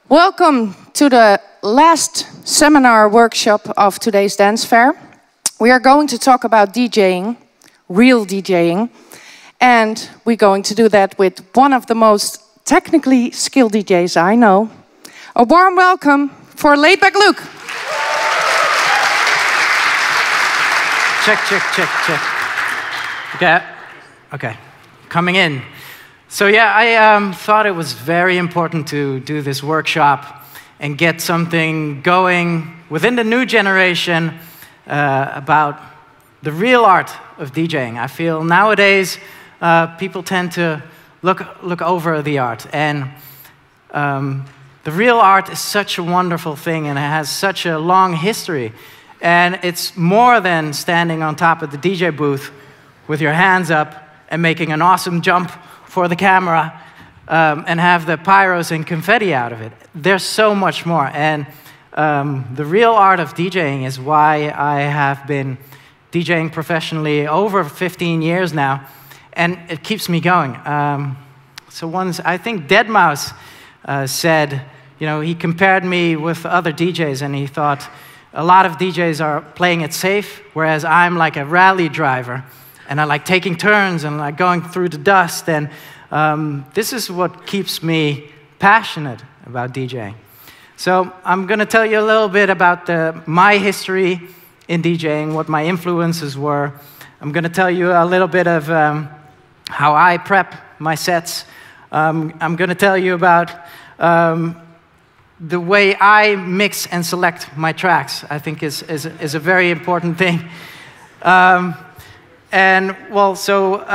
Welcome to the last seminar workshop of today's dance fair. We are going to talk about DJing, real DJing, and we're going to do that with one of the most technically skilled DJs I know. A warm welcome for Laidback Luke. Check. Okay. Coming in. So yeah, I thought it was very important to do this workshop and get something going within the new generation about the real art of DJing. I feel nowadays people tend to look over the art, and the real art is such a wonderful thing, and it has such a long history. And it's more than standing on top of the DJ booth with your hands up and making an awesome jump for the camera and have the pyros and confetti out of it. There's so much more. And the real art of DJing is why I have been DJing professionally over 15 years now, and it keeps me going. So once, I think deadmau5 said, you know, he compared me with other DJs, and he thought, a lot of DJs are playing it safe, whereas I'm like a rally driver, and I like taking turns and like going through the dust, and this is what keeps me passionate about DJing. So I'm going to tell you a little bit about my history in DJing, what my influences were. I'm going to tell you a little bit of how I prep my sets. I'm going to tell you about the way I mix and select my tracks. I think is a very important thing. And well, so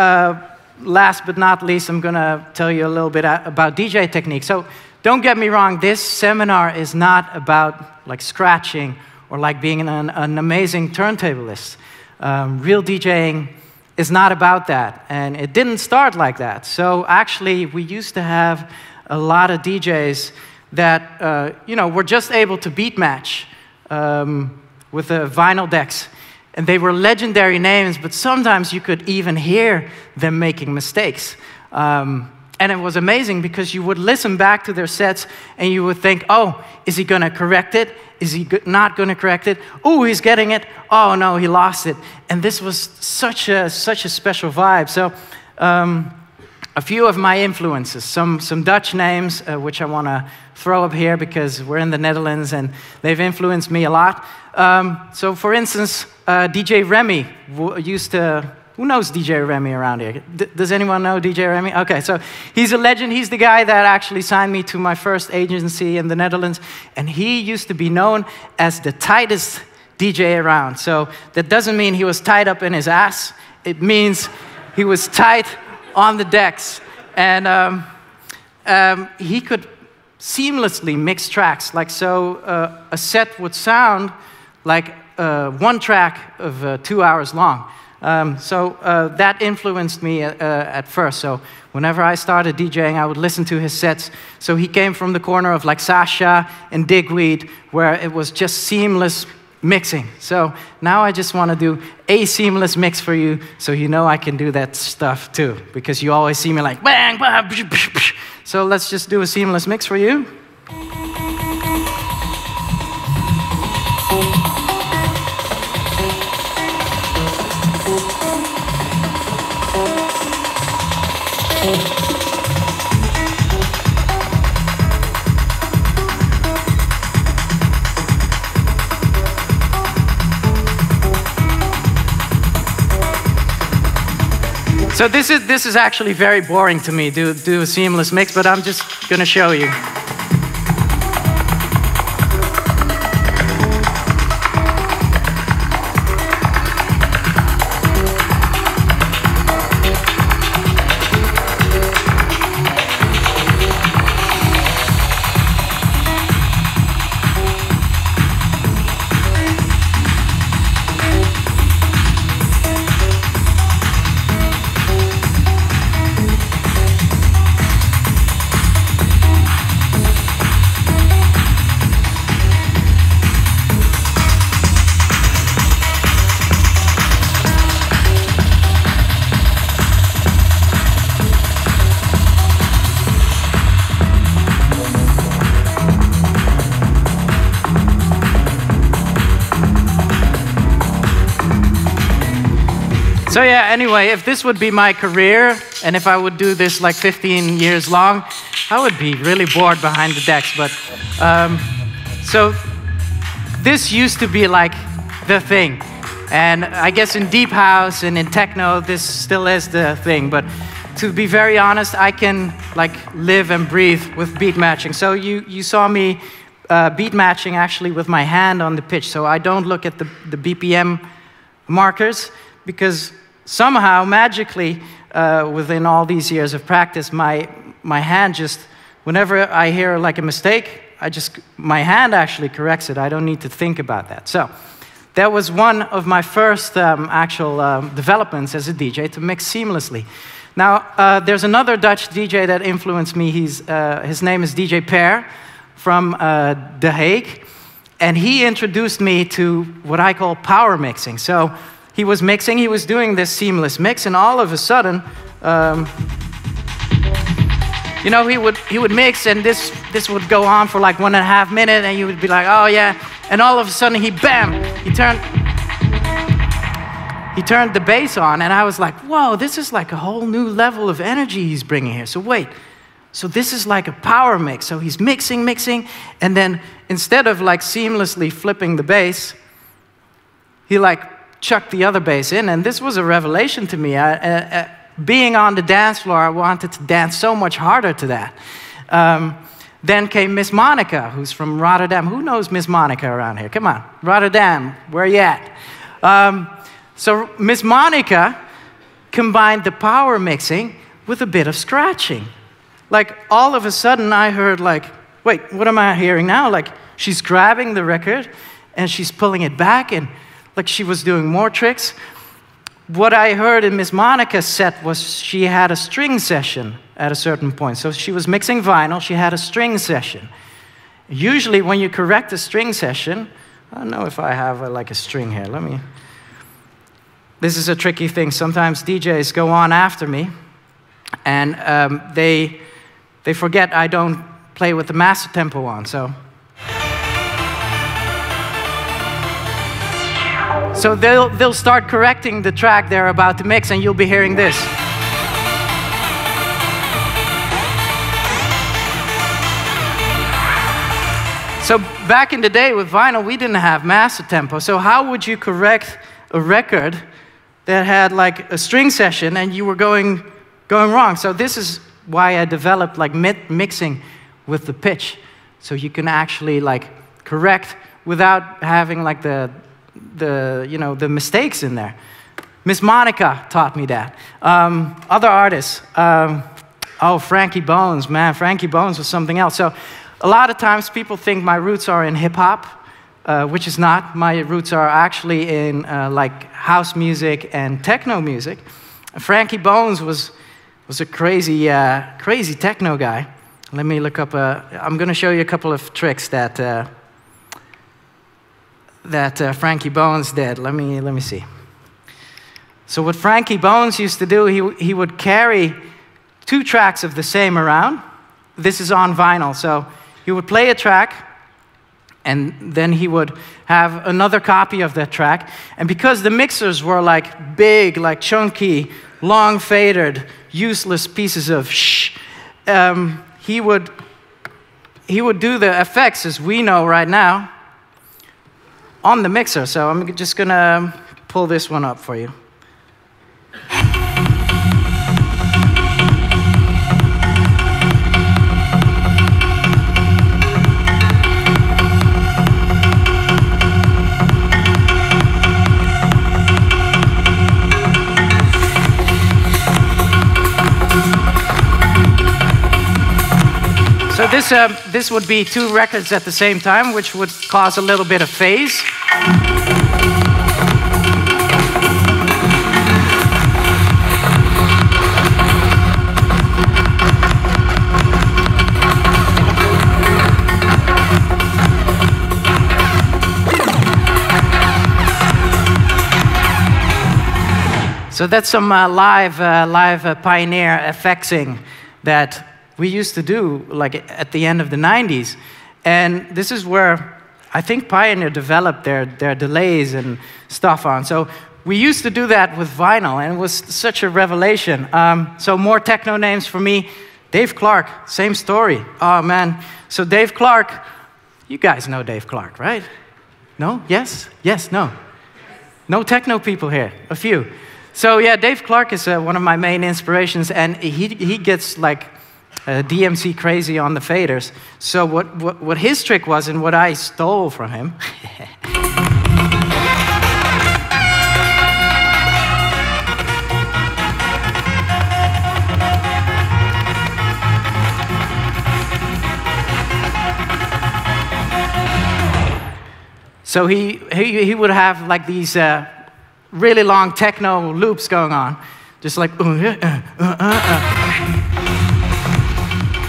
last but not least, I'm going to tell you a little bit about DJ technique. So don't get me wrong, this seminar is not about like scratching or like being an amazing turntablist. Real DJing is not about that, and it didn't start like that. So actually, we used to have a lot of DJs that you know, were just able to beat match with the vinyl decks. And they were legendary names, but sometimes you could even hear them making mistakes. And it was amazing because you would listen back to their sets and you would think, oh, is he going to correct it? Is he not going to correct it? Oh, he's getting it. Oh, no, he lost it. And this was such a special vibe. So a few of my influences, some Dutch names, which I want to throw up here because we're in the Netherlands and they've influenced me a lot. So for instance, DJ Remy used to, who knows DJ Remy around here? Does anyone know DJ Remy? Okay, so he's a legend. He's the guy that actually signed me to my first agency in the Netherlands, and he used to be known as the tightest DJ around. So that doesn't mean he was tied up in his ass. It means he was tight on the decks. And he could seamlessly mix tracks. Like so, a set would sound like one track of 2 hours long. So that influenced me at first. So whenever I started DJing, I would listen to his sets. So he came from the corner of like Sasha and Digweed, where it was just seamless mixing. So now I just want to do a seamless mix for you, so you know I can do that stuff too, because you always see me like bang, bang, psh, psh, psh. So let's just do a seamless mix for you. So this is actually very boring to me, do a seamless mix, but I'm just going to show you. So yeah, anyway, if this would be my career, and if I would do this like 15 years long, I would be really bored behind the decks. But so this used to be like the thing. And I guess in deep house and in techno, this still is the thing. But to be very honest, I can like live and breathe with beat matching. So you saw me beat matching actually with my hand on the pitch. So I don't look at the BPM markers, because somehow, magically, within all these years of practice, my hand just, whenever I hear like a mistake, my hand actually corrects it. I don't need to think about that. So that was one of my first actual developments as a DJ, to mix seamlessly. Now, there's another Dutch DJ that influenced me. His name is DJ Per from The Hague. And he introduced me to what I call power mixing. So he was mixing, he was doing this seamless mix, and all of a sudden, you know, he would mix, and this would go on for like 1.5 minutes, and you would be like, oh yeah, and all of a sudden he turned the bass on, and I was like, whoa, this is like a whole new level of energy he's bringing here. So wait, so this is like a power mix. So he's mixing, and then instead of like seamlessly flipping the bass, he like chucked the other bass in, and this was a revelation to me. Being on the dance floor, I wanted to dance so much harder to that. Then came Miss Monica, who's from Rotterdam. Who knows Miss Monica around here? Come on, Rotterdam, where you at? So Miss Monica combined the power mixing with a bit of scratching. Like all of a sudden I heard like, wait, what am I hearing now? Like she's grabbing the record and she's pulling it back, and like she was doing more tricks. What I heard in Miss Monica's set was she had a string session at a certain point. So she was mixing vinyl, she had a string session. Usually when you correct a string session, I don't know if I have like a string here, this is a tricky thing. Sometimes DJs go on after me, and they forget I don't play with the master tempo on, So they'll start correcting the track they're about to mix, and you'll be hearing this. So back in the day with vinyl, we didn't have master tempo. So how would you correct a record that had like a string session and you were going wrong? So this is why I developed like mixing with the pitch. So you can actually like correct without having like the mistakes in there. Miss Monica taught me that. Other artists, oh, Frankie Bones, man, Frankie Bones was something else. So a lot of times people think my roots are in hip hop, which is not. My roots are actually in like house music and techno music. Frankie Bones was a crazy techno guy. Let me look up. I'm going to show you a couple of tricks that Frankie Bones did. Let me see. So what Frankie Bones used to do, he would carry 2 tracks of the same around. This is on vinyl. So he would play a track, and then he would have another copy of that track. And because the mixers were like big, like chunky, long faded, useless pieces of he would do the effects as we know right now on the mixer. So I'm just gonna pull this one up for you. So this would be 2 records at the same time, which would cause a little bit of phase. So that's some live pioneer effectsing that we used to do like at the end of the 90s. And this is where I think Pioneer developed their delays and stuff on. So we used to do that with vinyl, and it was such a revelation. So more techno names for me. Dave Clark, same story. Oh, man. So Dave Clark, you guys know Dave Clark, right? No? Yes? Yes, no. No techno people here, a few. So yeah, Dave Clark is one of my main inspirations, and he gets like DMC crazy on the faders. So what his trick was, and what I stole from him, so he would have like these really long techno loops going on, just like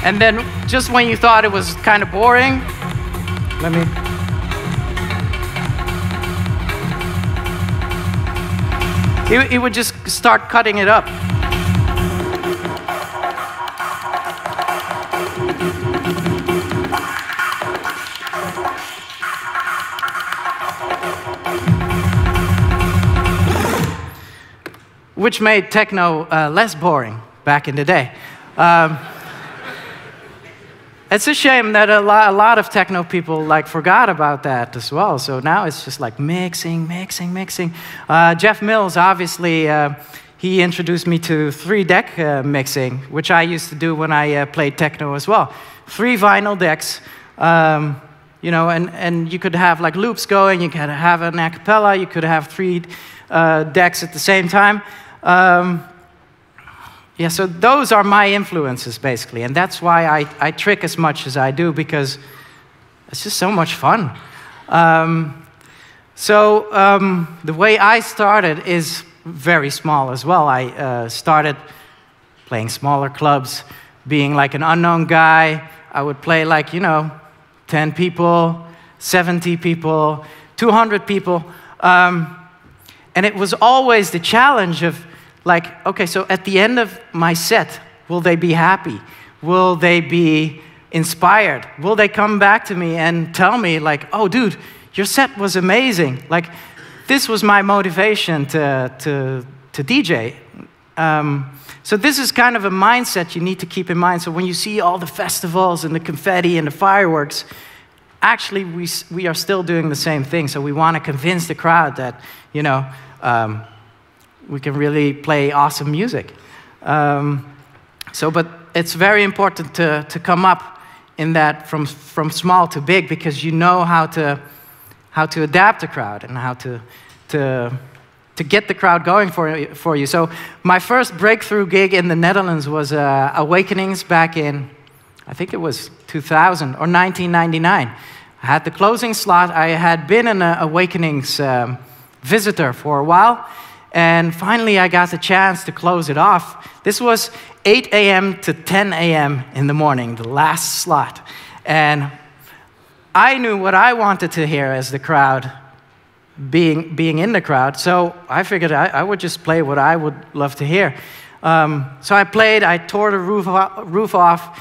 and then just when you thought it was kind of boring, he would just start cutting it up. Which made techno less boring back in the day. It's a shame that a lot of techno people like forgot about that as well. So now it's just like mixing. Jeff Mills, obviously, he introduced me to 3-deck mixing, which I used to do when I played techno as well. 3 vinyl decks, you know, and you could have like loops going, you could have an a cappella, you could have 3 decks at the same time. Yeah, so those are my influences, basically, and that's why I trick as much as I do, because it's just so much fun. The way I started is very small as well. I started playing smaller clubs, being like an unknown guy. I would play like, you know, 10 people, 70 people, 200 people, and it was always the challenge of, like, okay, so at the end of my set, will they be happy? Will they be inspired? Will they come back to me and tell me, like, oh, dude, your set was amazing. Like, this was my motivation to DJ. So this is kind of a mindset you need to keep in mind. So when you see all the festivals and the confetti and the fireworks, actually, we are still doing the same thing. So we want to convince the crowd that, you know, we can really play awesome music. But it's very important to come up in that from small to big, because you know how to adapt the crowd and how to get the crowd going for you. So my first breakthrough gig in the Netherlands was Awakenings back in, I think it was 2000 or 1999. I had the closing slot. I had been an Awakenings visitor for a while, and finally I got the chance to close it off. This was 8 a.m. to 10 a.m. in the morning, the last slot. And I knew what I wanted to hear as the crowd, being in the crowd, so I figured I would just play what I would love to hear. So I played, I tore the roof off,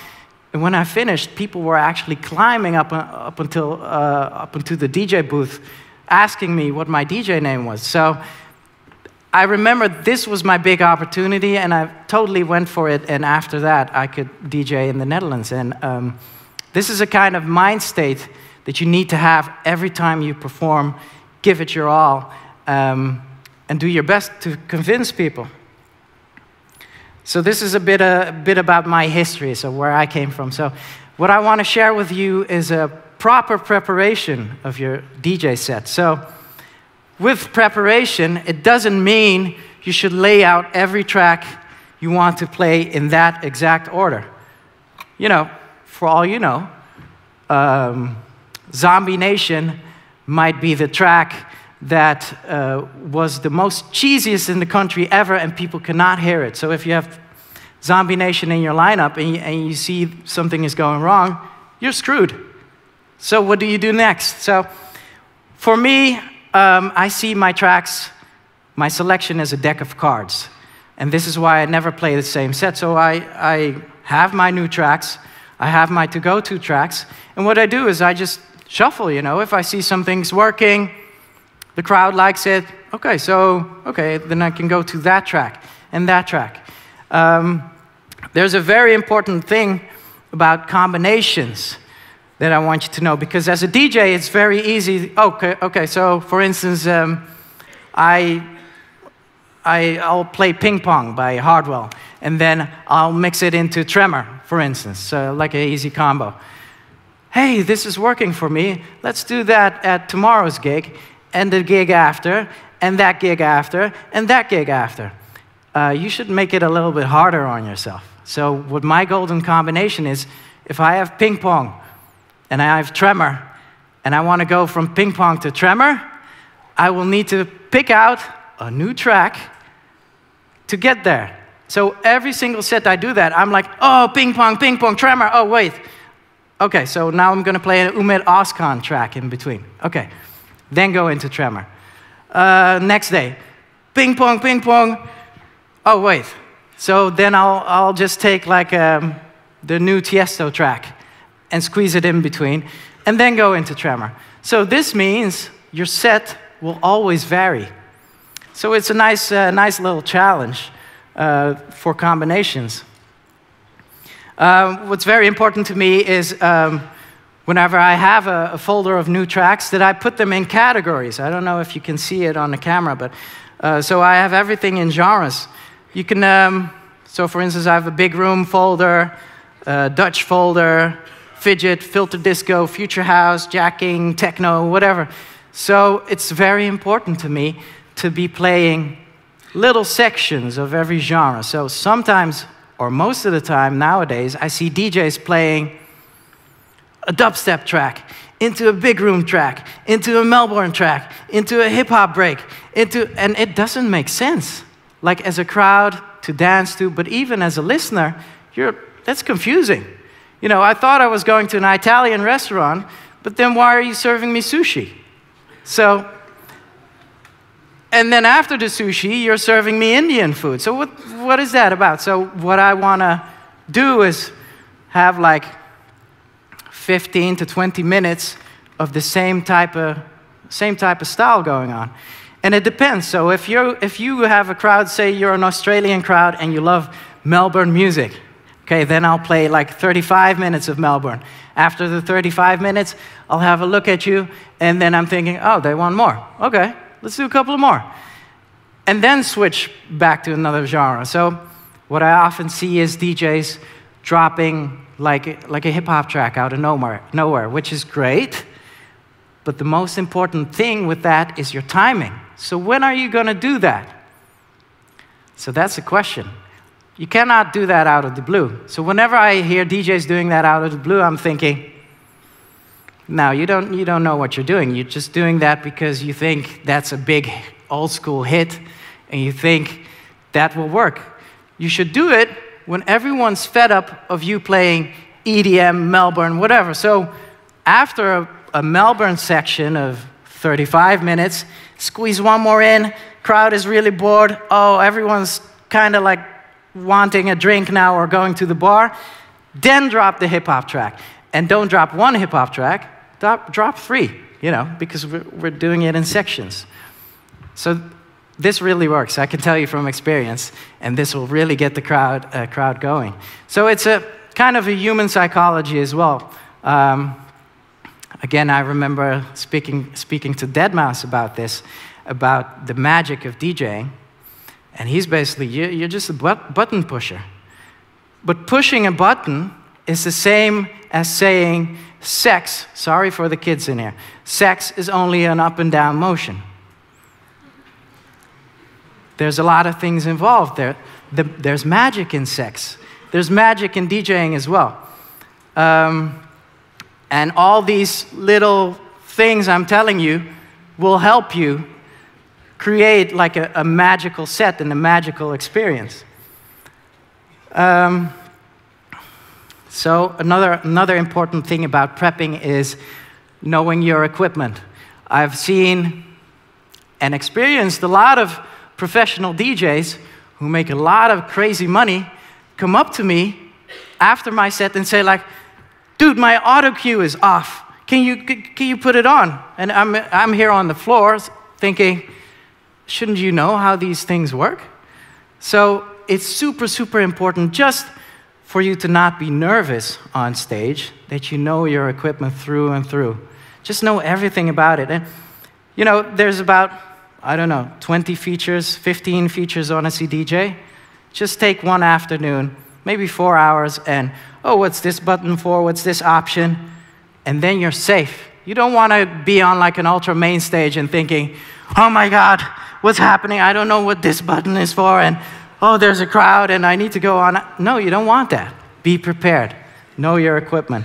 and when I finished, people were actually climbing up into the DJ booth, asking me what my DJ name was. So I remember this was my big opportunity, and I totally went for it, and after that, I could DJ in the Netherlands. And this is a kind of mind state that you need to have every time you perform. Give it your all, and do your best to convince people. So this is a bit about my history, so where I came from. So what I want to share with you is a proper preparation of your DJ set. So with preparation, it doesn't mean you should lay out every track you want to play in that exact order. You know, for all you know, Zombie Nation might be the track that was the most cheesiest in the country ever, and people cannot hear it. So if you have Zombie Nation in your lineup and you see something is going wrong, you're screwed. So what do you do next? So for me, I see my tracks, my selection as a deck of cards. And this is why I never play the same set. So I have my new tracks, I have my to-go-to tracks, and what I do is I just shuffle, you know. If I see something's working, The crowd likes it. Okay, then I can go to that track and that track. There's a very important thing about combinations that I want you to know, because as a DJ, it's very easy. Okay, so for instance, I'll play Ping Pong by Hardwell, and then I'll mix it into Tremor, for instance, like an easy combo. Hey, this is working for me. Let's do that at tomorrow's gig, and the gig after, and that gig after, and that gig after. You should make it a little bit harder on yourself. So what my golden combination is, if I have Ping Pong, and I have Tremor, and I want to go from Ping Pong to Tremor, I will need to pick out a new track to get there. So every single set I do that, I'm like, oh, Ping Pong, Tremor, oh, wait. Okay, so now I'm going to play an Umed Oskan track in between. Okay, then go into Tremor. Next day, Ping Pong, oh, wait. So then I'll just take like the new Tiesto track and squeeze it in between, and then go into Tremor. So this means your set will always vary. So it's a nice little challenge for combinations. What's very important to me is whenever I have a folder of new tracks, that I put them in categories. I don't know if you can see it on the camera, but so I have everything in genres. You can, so for instance, I have a big room folder, Dutch folder, fidget, filter disco, future house, jacking, techno, whatever. So it's very important to me to be playing little sections of every genre. So sometimes, or most of the time nowadays, I see DJs playing a dubstep track, into a big room track, into a Melbourne track, into a hip-hop break, and it doesn't make sense. Like as a crowd to dance to, but even as a listener, that's confusing. You know, I thought I was going to an Italian restaurant, but then why are you serving me sushi? So, and then after the sushi, you're serving me Indian food. So what is that about? So what I want to do is have like 15 to 20 minutes of the same type of style going on. And it depends. So if you have a crowd, say you're an Australian crowd and you love Melbourne music, okay, then I'll play like 35 minutes of Melbourne. After the 35 minutes, I'll have a look at you, and then I'm thinking, oh, they want more. Okay, let's do a couple of more. And then switch back to another genre. So what I often see is DJs dropping like a hip-hop track out of nowhere, which is great. But the most important thing with that is your timing. So when are you going to do that? So that's the question. You cannot do that out of the blue. So whenever I hear DJs doing that out of the blue, I'm thinking, no, you don't know what you're doing. You're just doing that because you think that's a big old school hit, and you think that will work. You should do it when everyone's fed up of you playing EDM, Melbourne, whatever. So after a Melbourne section of 35 minutes, squeeze one more in, crowd is really bored, oh, everyone's kind of like wanting a drink now or going to the bar, then drop the hip-hop track. And don't drop one hip-hop track, drop three, you know, because we're doing it in sections. So this really works, I can tell you from experience, and this will really get the crowd going. So it's a kind of a human psychology as well. Again, I remember speaking to Deadmau5 about this, about the magic of DJing. And he's basically, you're just a button pusher. But pushing a button is the same as saying sex, sorry for the kids in here, sex is only an up and down motion. There's a lot of things involved there. There's magic in sex. There's magic in DJing as well. And all these little things I'm telling you will help you create like a magical set and a magical experience. So another important thing about prepping is knowing your equipment. I've seen and experienced a lot of professional DJs who make a lot of crazy money come up to me after my set and say like, dude, my auto cue is off. Can you put it on? And I'm here on the floor thinking, shouldn't you know how these things work? So it's super, super important just for you to not be nervous on stage, that you know your equipment through and through. Just know everything about it. And, you know, there's about, I don't know, 20 features, 15 features on a CDJ. Just take one afternoon, maybe 4 hours, and, oh, what's this button for? What's this option? And then you're safe. You don't want to be on like an ultra main stage and thinking, oh my God, what's happening? I don't know what this button is for, and oh, there's a crowd, and I need to go on. No, you don't want that. Be prepared. Know your equipment.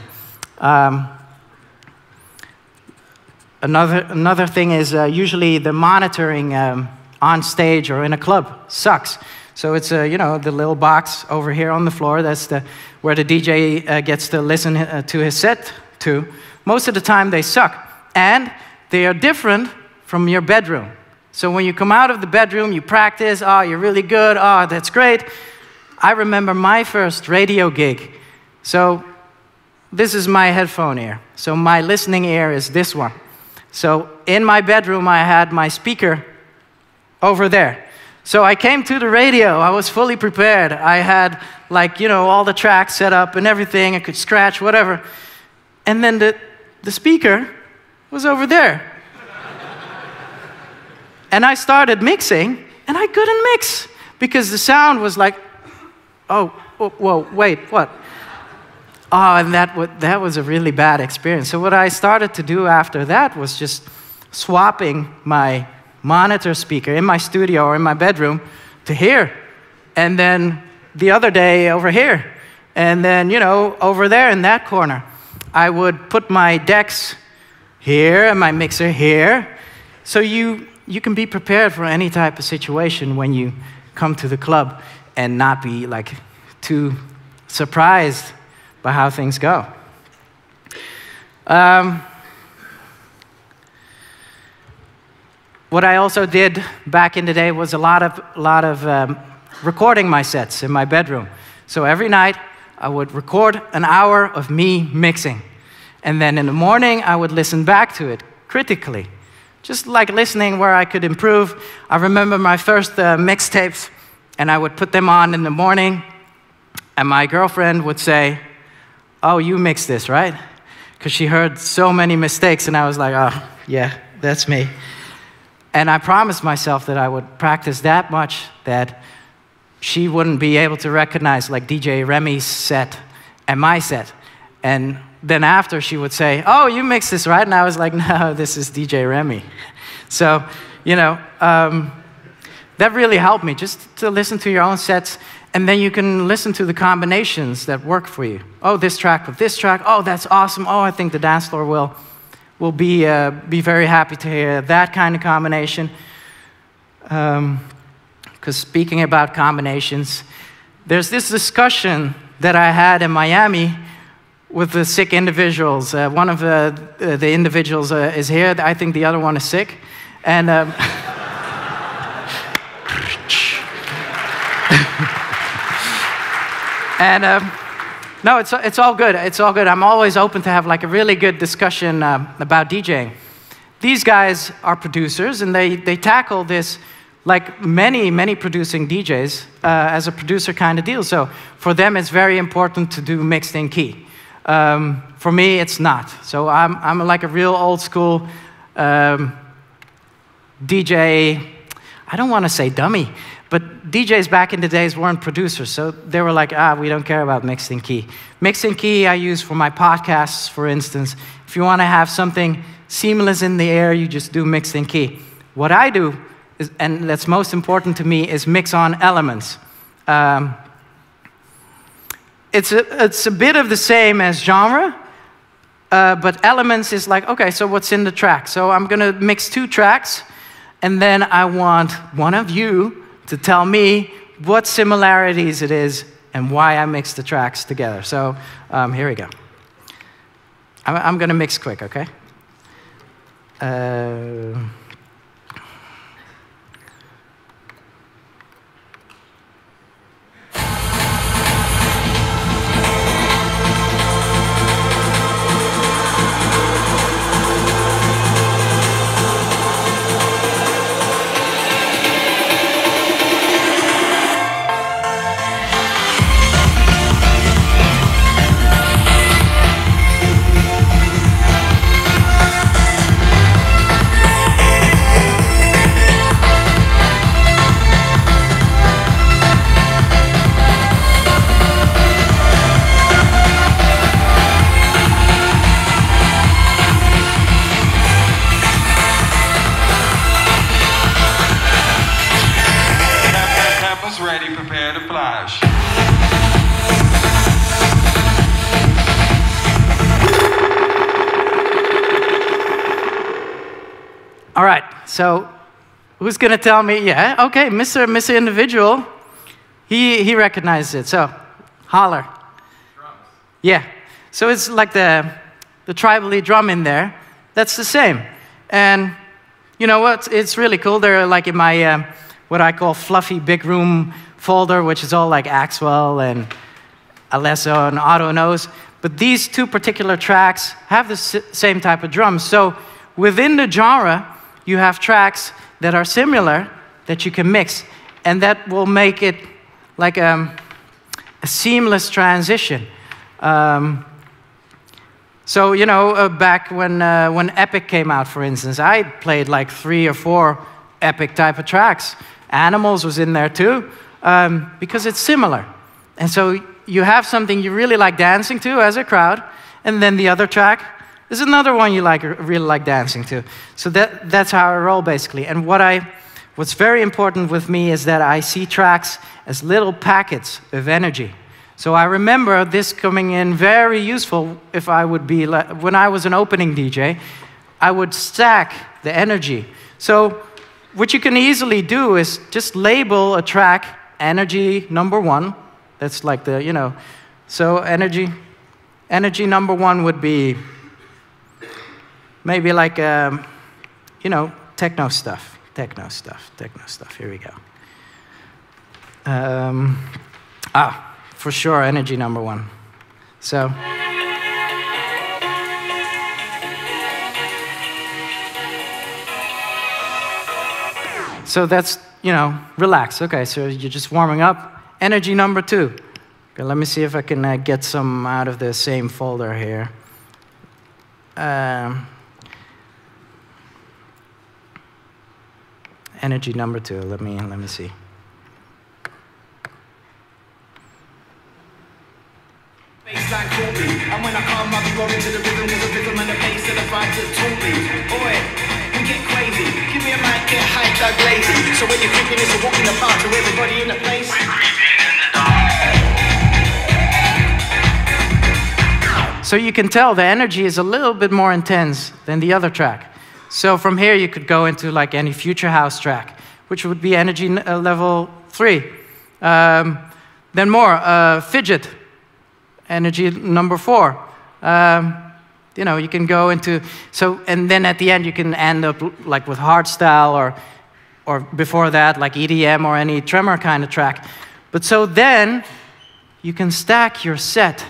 Another thing is usually the monitoring on stage or in a club sucks. So it's you know, the little box over here on the floor. That's where the DJ gets to listen to his set to. Most of the time they suck, and they are different from your bedroom. So when you come out of the bedroom, you practice. Oh, you're really good. Oh, that's great. I remember my first radio gig. So this is my headphone ear. So my listening ear is this one. So in my bedroom, I had my speaker over there. So I came to the radio. I was fully prepared. I had, like, you know, all the tracks set up and everything. I could scratch, whatever. And then the speaker was over there. And I started mixing, and I couldn't mix because the sound was like, oh, whoa, wait, what? Oh, and that was a really bad experience. So what I started to do after that was just swapping my monitor speaker in my studio or in my bedroom to here. And then the other day over here. And then, you know, over there in that corner. I would put my decks here and my mixer here. So you can be prepared for any type of situation when you come to the club and not be like too surprised by how things go. What I also did back in the day was a lot of recording my sets in my bedroom. So every night I would record an hour of me mixing. And then in the morning I would listen back to it critically. Just like listening where I could improve. I remember my first mixtapes, and I would put them on in the morning, and my girlfriend would say, oh, you mixed this, right? Because she heard so many mistakes, and I was like, oh, yeah, that's me. And I promised myself that I would practice that much that she wouldn't be able to recognize like DJ Remy's set and my set. And then after she would say, oh, you mixed this, right? And I was like, no, this is DJ Remy. So, you know, that really helped me, just to listen to your own sets, and then you can listen to the combinations that work for you. Oh, this track with this track. Oh, that's awesome. Oh, I think the dance floor will be very happy to hear that kind of combination. Because speaking about combinations, there's this discussion that I had in Miami with the sick individuals. One of the individuals is here. I think the other one is sick. And no, it's all good. It's all good. I'm always open to have like a really good discussion about DJing. These guys are producers, and they tackle this like many producing DJs as a producer kind of deal. So for them, it's very important to do mixed in key. For me, it's not. So I'm like a real old school DJ. I don't want to say dummy, but DJs back in the days weren't producers. So they were like, we don't care about mixed in key. Mixed in key I use for my podcasts, for instance. If you want to have something seamless in the air, you just do mixed in key. What I do, and that's most important to me, is mix on elements. It's a bit of the same as genre, but elements is like, okay, so what's in the track? So I'm going to mix 2 tracks, and then I want one of you to tell me what similarities it is and why I mix the tracks together. So here we go. I'm going to mix quick, okay? All right, so who's going to tell me? Yeah, okay, Mr. Individual, he recognizes it, so holler. Drums. Yeah, so it's like the tribally drum in there. That's the same. And you know what? It's really cool. They're like in my, what I call fluffy big room folder, which is all like Axwell and Alesso and Auto Nose. But these two particular tracks have the same type of drums. So within the genre, you have tracks that are similar that you can mix. And that will make it like a seamless transition. So, you know, back when Epic came out, for instance, I played like 3 or 4 Epic type of tracks. Animals was in there too, because it's similar. And so you have something you really like dancing to as a crowd, and then the other track is another one you really like dancing to. So that's how I roll, basically. And what's very important with me is that I see tracks as little packets of energy. So I remember this coming in very useful if I would be, when I was an opening DJ, I would stack the energy. So what you can easily do is just label a track energy number 1. That's like the, you know, so energy number 1 would be maybe like, you know, techno stuff. Here we go. For sure, energy number 1. So that's, you know, relax. Okay, so you're just warming up. Energy number 2. Okay, let me see if I can get some out of the same folder here. Energy number 2. Let me see. And when I come, I'll be rolling to the rhythm, there's a rhythm and the bass and the vibe to tune me. Boy, we get crazy. Give me a mic, get hyped, like lazy. So when you're creeping, it's a walk in the park to everybody in the place. We're creeping in the dark. So you can tell the energy is a little bit more intense than the other track. So from here, you could go into like any future house track, which would be energy level 3. Then more, fidget. Energy number 4. You know, you can go into, so, and then at the end you can end up like with hardstyle or before that like EDM or any tremor kind of track. But so then you can stack your set.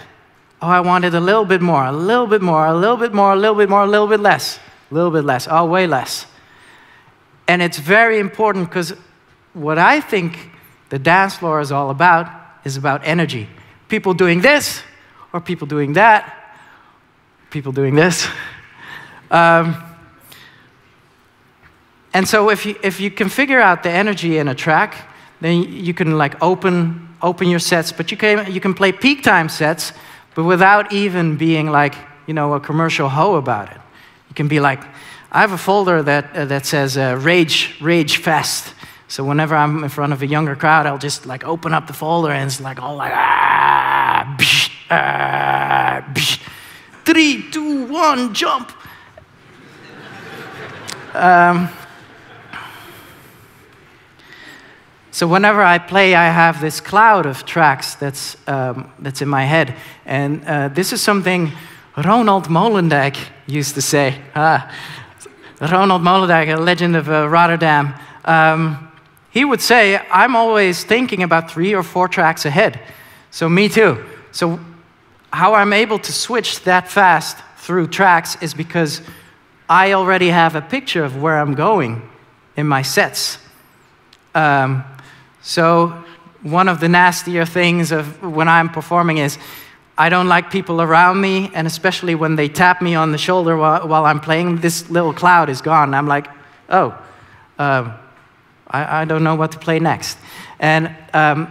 Oh, I wanted a little bit more, a little bit more, a little bit more, a little bit more, a little bit less, a little bit less, oh, way less. And it's very important because what I think the dance floor is all about is about energy. People doing this, or people doing that, people doing this. And so if you can figure out the energy in a track, then you can like open your sets, but you can play peak time sets, but without even being like, you know, a commercial hoe about it. You can be like, I have a folder that says Rage Fest. So whenever I'm in front of a younger crowd, I'll just like open up the folder and it's like all like, 3, 2, 1, jump. So whenever I play, I have this cloud of tracks that's in my head. And this is something Ronald Molendijk used to say. Ronald Molendijk, a legend of Rotterdam. He would say, I'm always thinking about 3 or 4 tracks ahead. So me too. So how I'm able to switch that fast through tracks is because I already have a picture of where I'm going in my sets. So one of the nastier things of when I'm performing is I don't like people around me, and especially when they tap me on the shoulder while I'm playing, this little cloud is gone. I'm like, oh, I don't know what to play next. And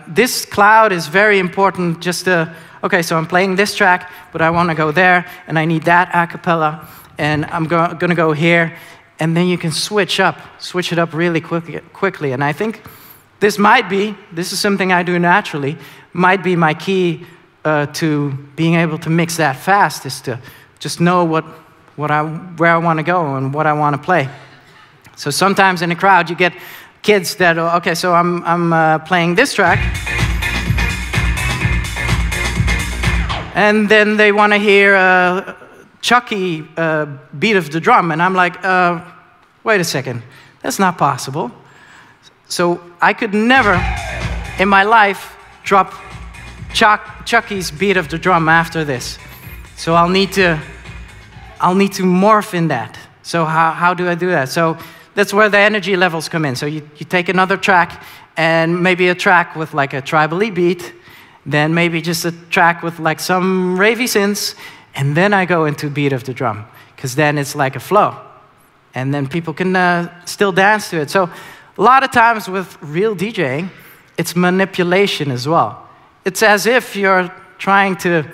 this cloud is very important just to, okay, so I'm playing this track, but I want to go there, and I need that a cappella, and I'm going to go here, and then you can switch it up really quickly. And I think this is something I do naturally, might be my key to being able to mix that fast, is to just know where I want to go and what I want to play. So sometimes in a crowd, you get kids that, okay, so I'm playing this track. And then they want to hear a Chucky beat of the drum. And I'm like, wait a second, that's not possible. So I could never in my life drop Chucky's beat of the drum after this. So I'll need to morph in that. So how do I do that? So that's where the energy levels come in. So you take another track, and maybe a track with like a tribal-y beat, then maybe just a track with like some ravey synths, and then I go into beat of the drum, because then it's like a flow. And then people can still dance to it. So a lot of times with real DJing, it's manipulation as well. It's as if you're trying to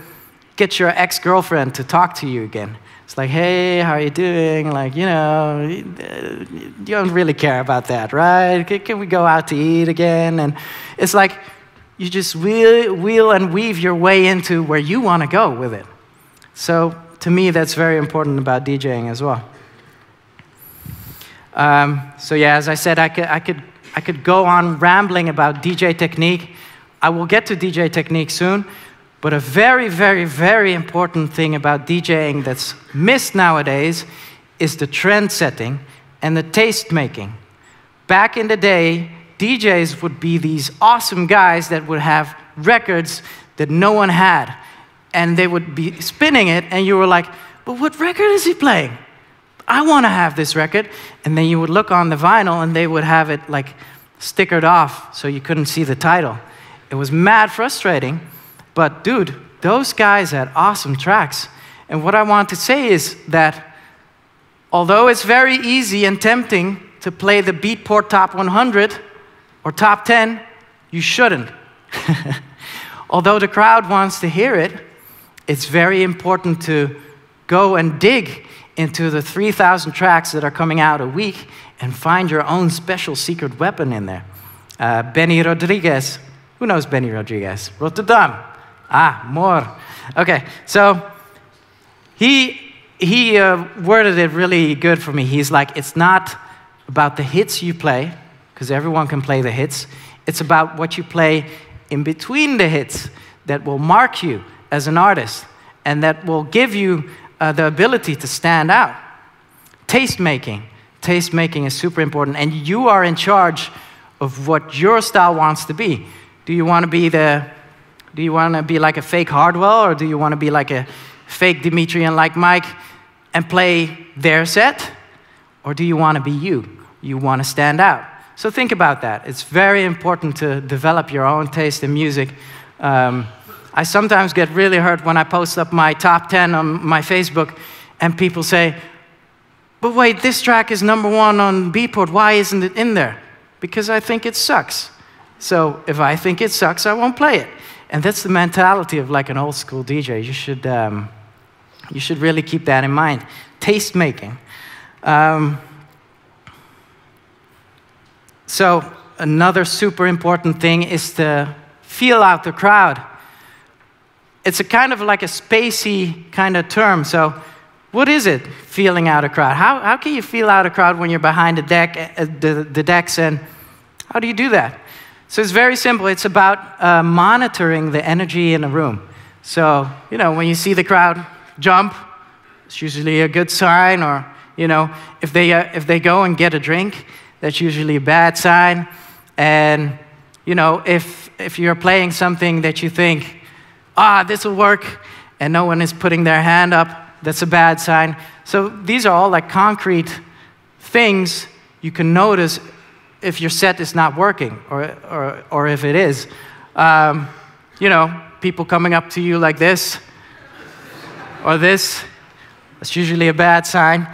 get your ex-girlfriend to talk to you again. It's like, hey, how are you doing? Like, you know, you don't really care about that, right? Can we go out to eat again? And it's like you just wheel and weave your way into where you want to go with it. So to me, that's very important about DJing as well. So yeah, as I said, I could go on rambling about DJ technique. I will get to DJ technique soon. But a very, very, very important thing about DJing that's missed nowadays is the trend setting and the taste making. Back in the day, DJs would be these awesome guys that would have records that no one had. And they would be spinning it, and you were like, but what record is he playing? I want to have this record. And then you would look on the vinyl, and they would have it like stickered off so you couldn't see the title. It was mad frustrating. But dude, those guys had awesome tracks. And what I want to say is that although it's very easy and tempting to play the Beatport Top 100 or Top 10, you shouldn't. Although the crowd wants to hear it, it's very important to go and dig into the 3,000 tracks that are coming out a week and find your own special secret weapon in there. Benny Rodriguez. Who knows Benny Rodriguez? Rotterdam. Ah, more. Okay, so he worded it really good for me. He's like, it's not about the hits you play, because everyone can play the hits. It's about what you play in between the hits that will mark you as an artist and that will give you the ability to stand out. Taste making. Taste making is super important, and you are in charge of what your style wants to be. Do you want to be like a fake Hardwell, or do you want to be like a fake Dimitri and like Mike and play their set? Or do you want to be you? You want to stand out. So think about that. It's very important to develop your own taste in music. I sometimes get really hurt when I post up my top 10 on my Facebook and people say, but wait, this track is #1 on Beatport. Why isn't it in there? Because I think it sucks. So if I think it sucks, I won't play it. And that's the mentality of like an old school DJ. You should really keep that in mind. Taste making. So another super important thing is to feel out the crowd. It's a kind of like a spacey kind of term. So what is it, feeling out a crowd? How can you feel out a crowd when you're behind the decks, and how do you do that? So it's very simple. It's about monitoring the energy in a room. So, you know, when you see the crowd jump, it's usually a good sign. Or, you know, if they go and get a drink, that's usually a bad sign. And, you know, if you're playing something that you think, this will work, and no one is putting their hand up, that's a bad sign. So these are all like concrete things you can notice if your set is not working, or if it is. You know, people coming up to you like this, or this, that's usually a bad sign.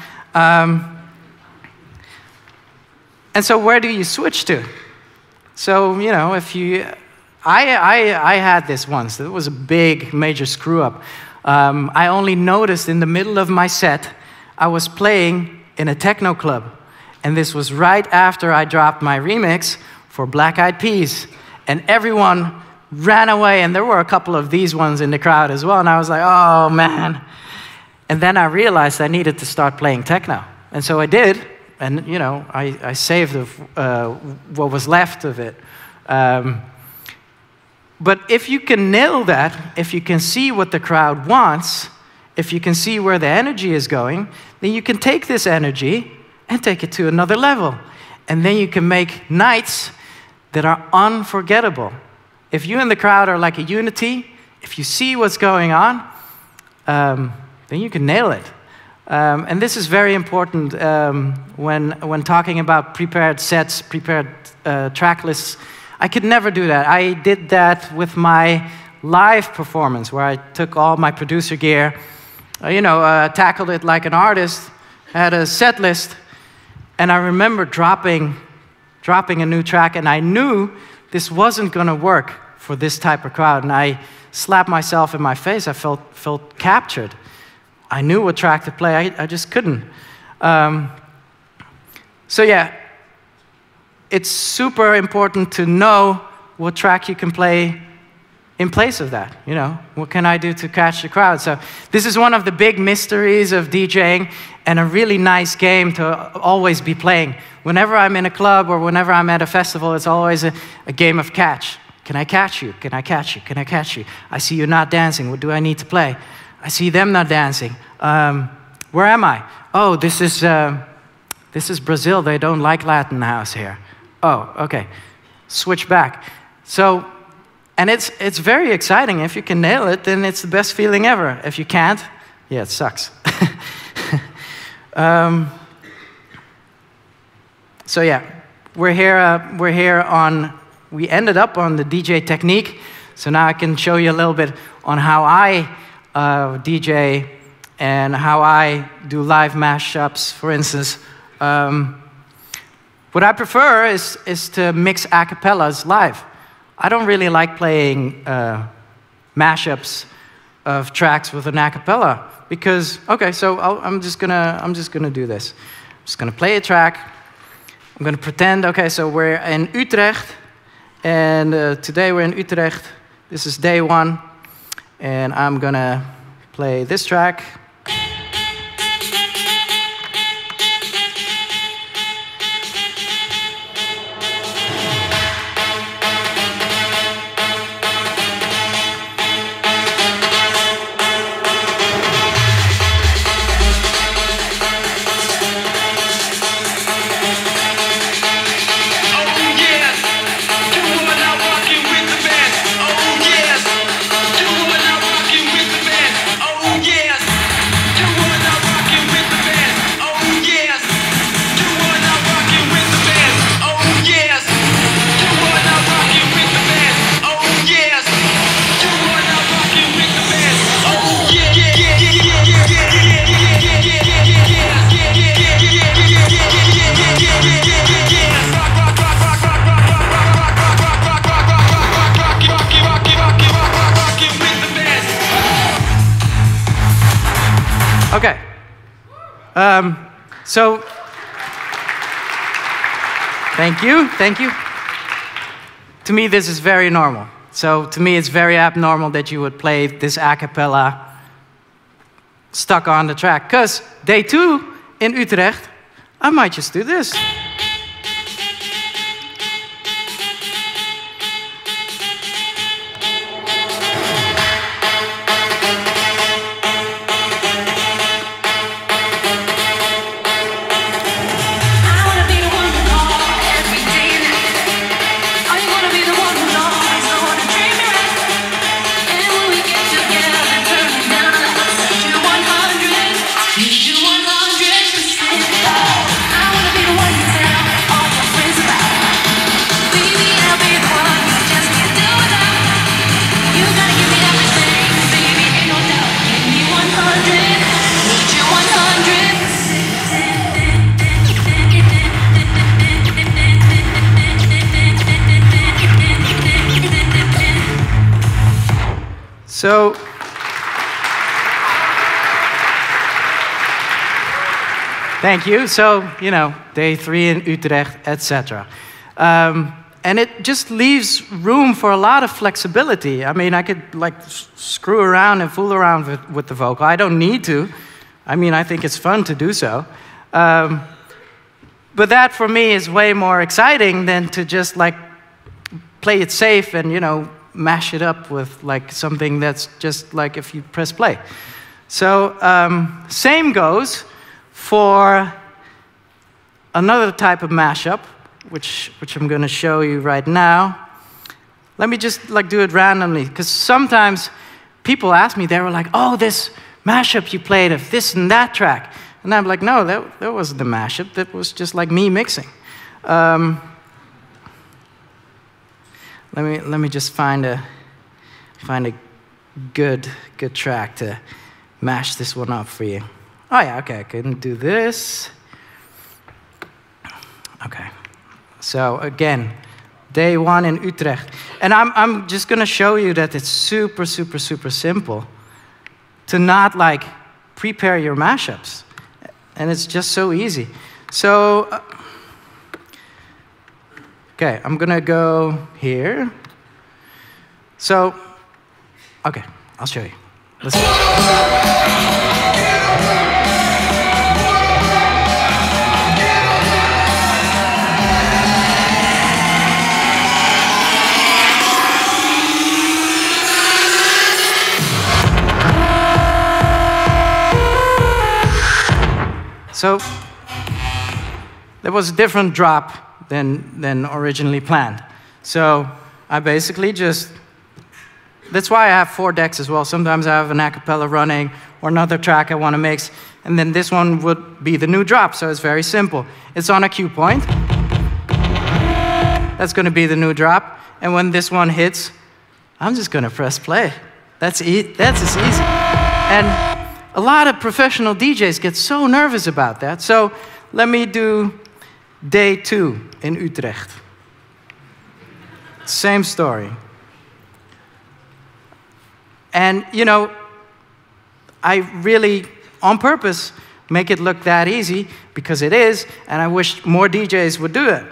And so where do you switch to? So, you know, if you, I had this once. It was a big, major screw up. I only noticed in the middle of my set, I was playing in a techno club. And this was right after I dropped my remix for Black Eyed Peas. And everyone ran away, and there were a couple of these ones in the crowd as well. And I was like, oh, man. And then I realized I needed to start playing techno. And so I did. and you know, I saved what was left of it. But if you can nail that, if you can see what the crowd wants, if you can see where the energy is going, then you can take this energy and take it to another level. And then you can make nights that are unforgettable. If you and the crowd are like a unity, if you see what's going on, then you can nail it. And this is very important when talking about prepared sets, prepared track lists. I could never do that. I did that with my live performance, where I took all my producer gear, tackled it like an artist, had a set list, and I remember dropping a new track, and I knew this wasn't going to work for this type of crowd, and I slapped myself in my face. I felt captured. I knew what track to play. I just couldn't. So yeah, it's super important to know what track you can play in place of that. You know, what can I do to catch the crowd? So this is one of the big mysteries of DJing, and a really nice game to always be playing. Whenever I'm in a club or whenever I'm at a festival, it's always a game of catch. Can I catch you? Can I catch you? Can I catch you? I see you not dancing. What do I need to play? I see them not dancing. Where am I? Oh, this is Brazil. They don't like Latin house here. Oh, okay. Switch back. So, and it's very exciting. If you can nail it, then it's the best feeling ever. If you can't, yeah, it sucks. So yeah, we ended up on the DJ technique. So now I can show you a little bit on how I DJ and how I do live mashups, for instance. What I prefer is to mix a cappellas live. I don't really like playing mashups of tracks with an a cappella because, okay, so I'm just gonna do this. I'm just gonna play a track. I'm gonna pretend, okay, so we're in Utrecht, and today we're in Utrecht. This is day 1, and I'm gonna play this track. Okay. So, thank you. To me, this is very normal. So, to me, it's very abnormal that you would play this a cappella stuck on the track. Because day 2 in Utrecht, I might just do this. So, thank you. So, you know, day 3 in Utrecht, etc. And it just leaves room for a lot of flexibility. I mean, I could like screw around and fool around with the vocal. I don't need to. I mean, I think it's fun to do so. But that for me is way more exciting than to just like play it safe and, you know, mash it up with like something that's just like if you press play. So same goes for another type of mashup, which I'm going to show you right now. Let me just like do it randomly, because sometimes people ask me, they were like, oh, this mashup you played of this and that track. And I'm like, no, that wasn't the mashup. That was just like me mixing. Let me just find a good track to mash this one up for you. Oh yeah, okay, I can do this. Okay, so again, day one in Utrecht. And I'm just gonna show you that it's super, super, super simple to not like prepare your mashups. And it's just so easy. So, okay, I'm gonna go here. So, okay, I'll show you. Listen. So there was a different drop than originally planned. So I basically just, that's why I have 4 decks as well. Sometimes I have an a cappella running or another track I want to mix, and then this one would be the new drop, so it's very simple. It's on a cue point. That's going to be the new drop, and when this one hits, I'm just going to press play. That's as easy. And a lot of professional DJs get so nervous about that. So let me do day 2 in Utrecht. Same story. And, you know, I really, on purpose, make it look that easy, because it is, and I wish more DJs would do it.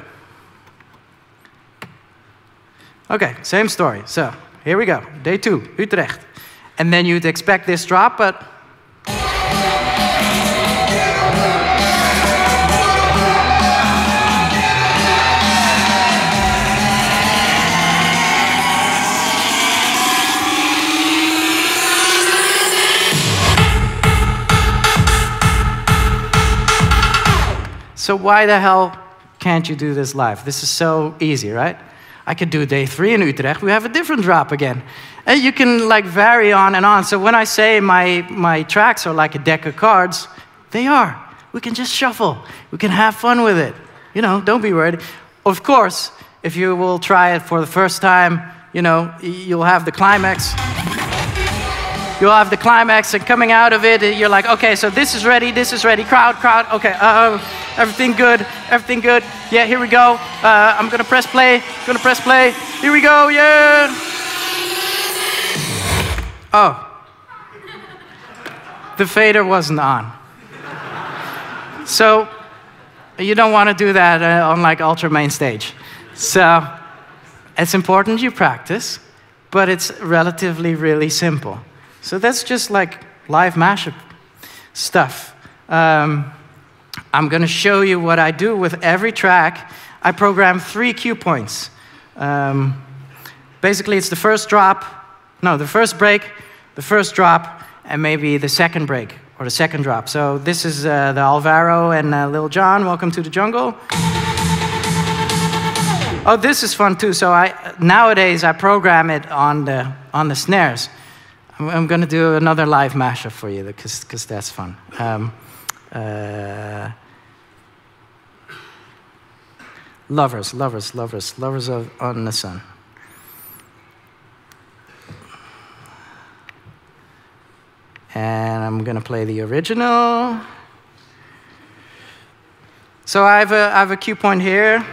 Okay, same story. So here we go, day 2, Utrecht. And then you'd expect this drop, but so why the hell can't you do this live? This is so easy, right? I could do day 3 in Utrecht. We have a different drop again. And you can like vary on and on. So when I say my tracks are like a deck of cards, they are. We can just shuffle. We can have fun with it. You know, don't be worried. Of course, if you will try it for the first time, you know, you'll have the climax. You'll have the climax, and coming out of it, you're like, okay, so this is ready, crowd, okay, everything good, yeah, here we go, I'm gonna press play, here we go, yeah! Oh, the fader wasn't on. So, you don't want to do that on like ultra main stage. So, it's important you practice, but it's relatively really simple. So that's just like live mashup stuff. I'm going to show you what I do with every track. I program 3 cue points. Basically, it's the first drop, no, the first break, the first drop, and maybe the second break or the second drop. So this is the Alvaro and Lil Jon. Welcome to the jungle. Oh, this is fun too. So nowadays I program it on the snares. I'm going to do another live mashup for you because that's fun. Lovers on the sun. And I'm going to play the original. So I have a cue point here.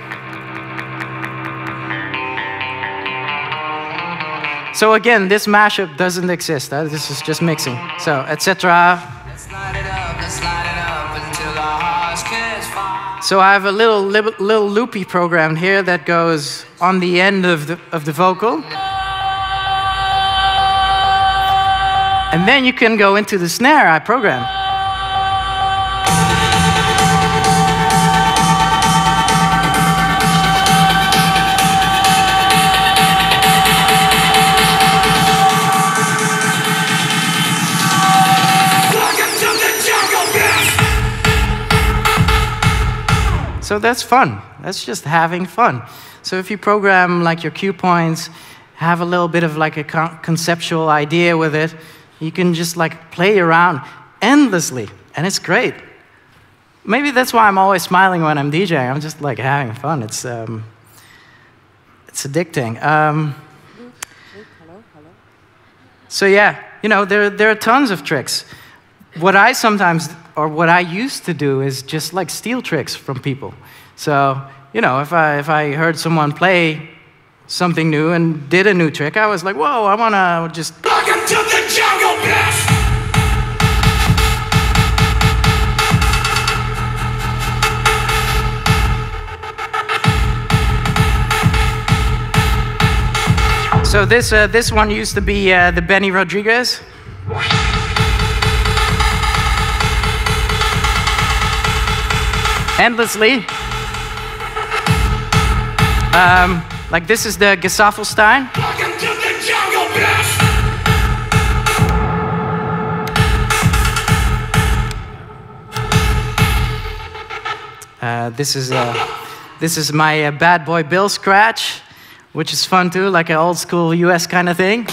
So again, this mashup doesn't exist. This is just mixing. So, etc. So I have a little loopy program here that goes on the end of the vocal. And then you can go into the snare I program. So that's fun. That's just having fun. So if you program like your cue points, have a little bit of like a conceptual idea with it, you can just like play around endlessly, and it's great. Maybe that's why I'm always smiling when I'm DJing. I'm just like having fun. It's addicting. So yeah, you know, there are tons of tricks. What I sometimes, or what I used to do, is just like steal tricks from people. So, you know, if I heard someone play something new and did a new trick, I was like, whoa, I wanna just... Welcome to the jungle, bitch! So this one used to be the Benny Rodriguez. Endlessly. Like this is the Gesaffelstein. Welcome to the jungle, bitch! This is my Bad Boy Bill scratch, which is fun too, like an old school US kind of thing.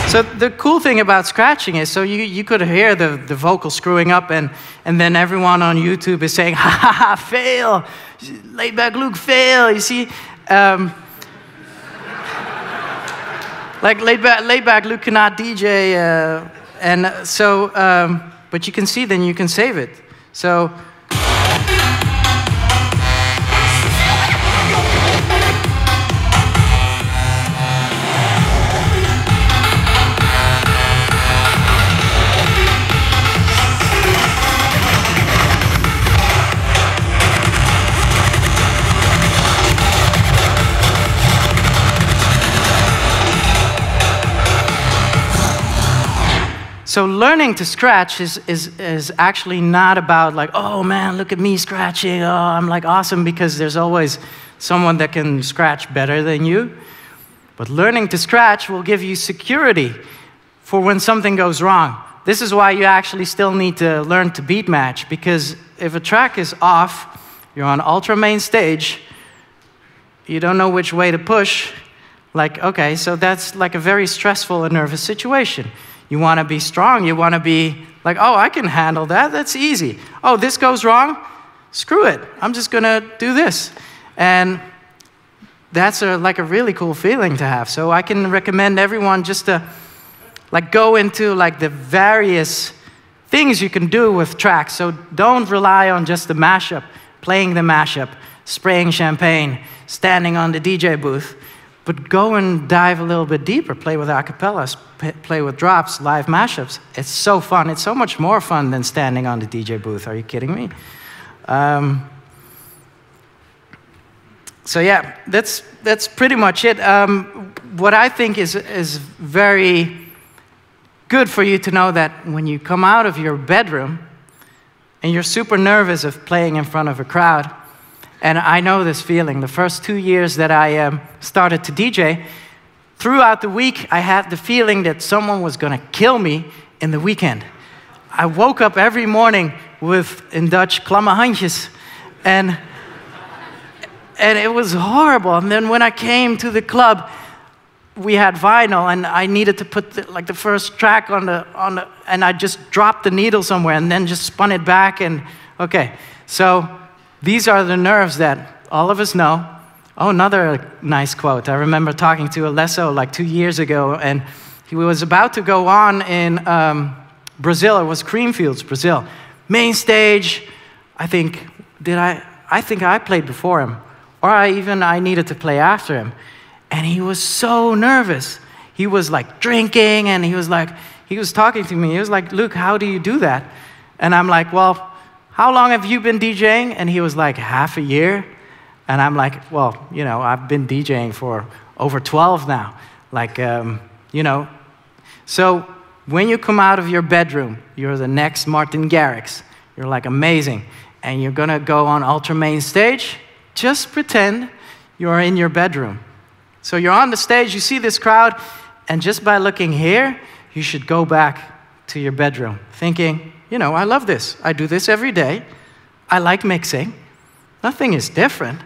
So the cool thing about scratching is, so you could hear the vocal screwing up, and then everyone on YouTube is saying, ha ha ha, fail, Laidback Luke, fail, you see? Like Laidback Luke cannot DJ, and so, but you can see, then you can save it. So. So learning to scratch is actually not about like, oh man, look at me scratching, oh, I'm like awesome, because there's always someone that can scratch better than you. But learning to scratch will give you security for when something goes wrong. This is why you actually still need to learn to beat match, because if a track is off, you're on ultra main stage, you don't know which way to push, like, okay, so that's like a very stressful and nervous situation. You want to be strong. You want to be like, oh, I can handle that. That's easy. Oh, this goes wrong? Screw it. I'm just going to do this. And that's like a really cool feeling to have. So I can recommend everyone just to like go into like the various things you can do with tracks. So don't rely on just the mashup, playing the mashup, spraying champagne, standing on the DJ booth. But go and dive a little bit deeper. Play with acapellas, play with drops, live mashups. It's so fun. It's so much more fun than standing on the DJ booth. Are you kidding me? So yeah, that's pretty much it. What I think is very good for you to know, that when you come out of your bedroom and you're super nervous of playing in front of a crowd, and I know this feeling. The first 2 years that I started to DJ, throughout the week, I had the feeling that someone was going to kill me in the weekend. I woke up every morning with, in Dutch, klamme handjes. And it was horrible. And then when I came to the club, we had vinyl, and I needed to put the first track on the, and I just dropped the needle somewhere and then just spun it back, and okay. So these are the nerves that all of us know. Oh, another nice quote. I remember talking to Alesso like 2 years ago, and he was about to go on in Brazil. It was Creamfields, Brazil. Main stage. I think I played before him, or I needed to play after him. And he was so nervous. He was like drinking, and he was talking to me. He was like, Luke, how do you do that? And I'm like, well, how long have you been DJing? And he was like, half a year. And I'm like, well, you know, I've been DJing for over 12 now. Like, you know. So when you come out of your bedroom, you're the next Martin Garrix. You're like amazing. And you're gonna go on ultra main stage, just pretend you're in your bedroom. So you're on the stage, you see this crowd, and just by looking here, you should go back to your bedroom, thinking, you know, I love this. I do this every day. I like mixing. Nothing is different.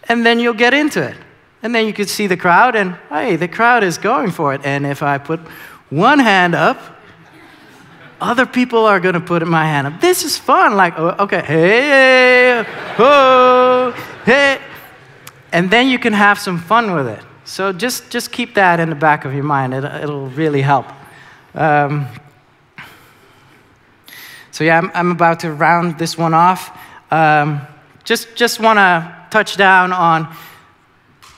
And then you'll get into it. And then you could see the crowd, and hey, the crowd is going for it. And if I put one hand up, other people are gonna put my hand up. This is fun, like, oh, okay, hey, oh, hey. And then you can have some fun with it. So just keep that in the back of your mind. It'll really help. So yeah, I'm about to round this one off. Just want to touch down on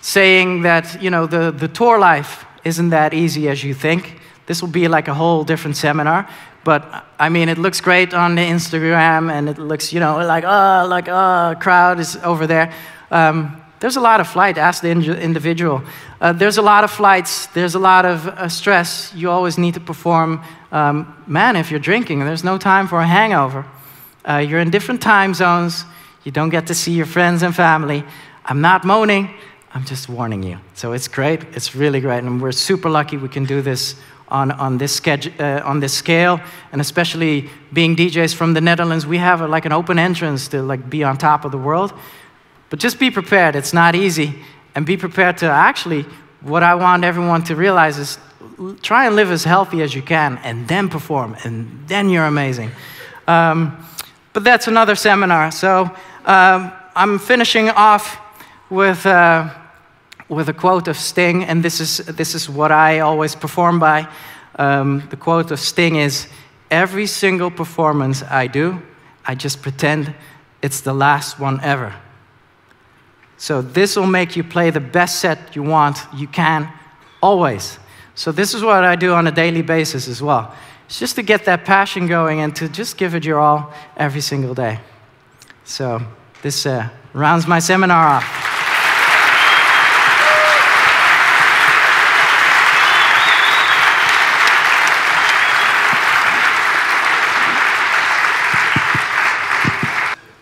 saying that, you know, the tour life isn't that easy as you think. This will be like a whole different seminar. But I mean, it looks great on the Instagram, and it looks, you know, like crowd is over there. There's a lot of flight. Ask the individual. There's a lot of flights. There's a lot of stress. You always need to perform. Man, if you're drinking, there's no time for a hangover. You're in different time zones. You don't get to see your friends and family. I'm not moaning. I'm just warning you. So it's great. It's really great, and we're super lucky we can do this on this scale, and especially being DJs from the Netherlands, we have like an open entrance to like be on top of the world. But just be prepared. It's not easy, and be prepared to actually. What I want everyone to realize is try and live as healthy as you can, and then perform, and then you're amazing. But that's another seminar. So I'm finishing off with a quote of Sting, and this is what I always perform by. The quote of Sting is, "Every single performance I do, I just pretend it's the last one ever." So this will make you play the best set you can, always. So this is what I do on a daily basis as well. It's just to get that passion going and to just give it your all every single day. So this rounds my seminar off.